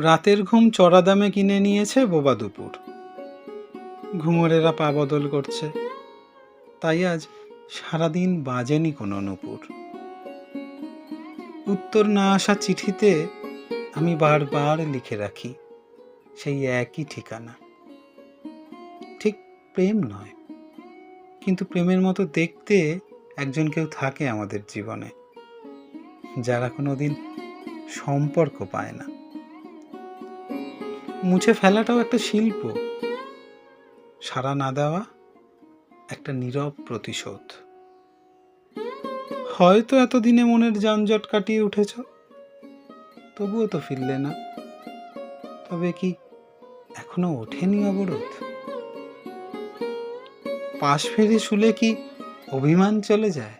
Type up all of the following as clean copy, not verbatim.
রাতের ঘুম চড়া দামে কিনে নিয়েছে বোবা দুপুর। ঘুমোরেরা পা বদল করছে, তাই আজ সারাদিন বাজেনি কোনো নূপুর। উত্তর না আসা চিঠিতে আমি বারবার লিখে রাখি সেই একই ঠিকানা। ঠিক প্রেম নয়, কিন্তু প্রেমের মতো দেখতে একজন কেউ থাকে আমাদের জীবনে, যারা কোনোদিন সম্পর্ক পায় না। মুছে ফেলাটাও একটা শিল্প, সাড়া না দেওয়া একটা নীরব প্রতিশোধ। হয়তো এতদিনে মনের যানজট কাটিয়ে উঠেছ, তবুও তো ফিরলে না। তবে কি এখনো ওঠেনি অবরোধ? পাশ ফিরে শুলে কি অভিমান চলে যায়?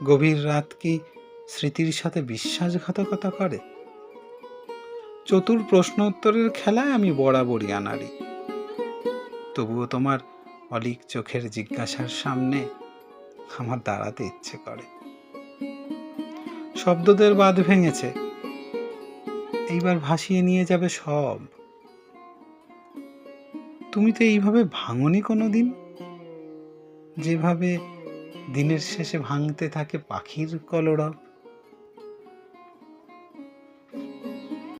গভীর রাত কি স্মৃতির সাথে বিশ্বাসঘাতকতা করে? চতুর প্রশ্ন উত্তরের খেলায় আমি বরাবরই আনাড়ি, তবুও তোমার অলিক চোখের জিজ্ঞাসার সামনে আমার দাঁড়াতে ইচ্ছে করে। শব্দদের বাঁধ ভেঙেছে, এইবার ভাসিয়ে নিয়ে যাবে সব। তুমি তো এইভাবে ভাঙনি কোনো দিন, যেভাবে দিনের শেষে ভাঙতে থাকে পাখির কলরব।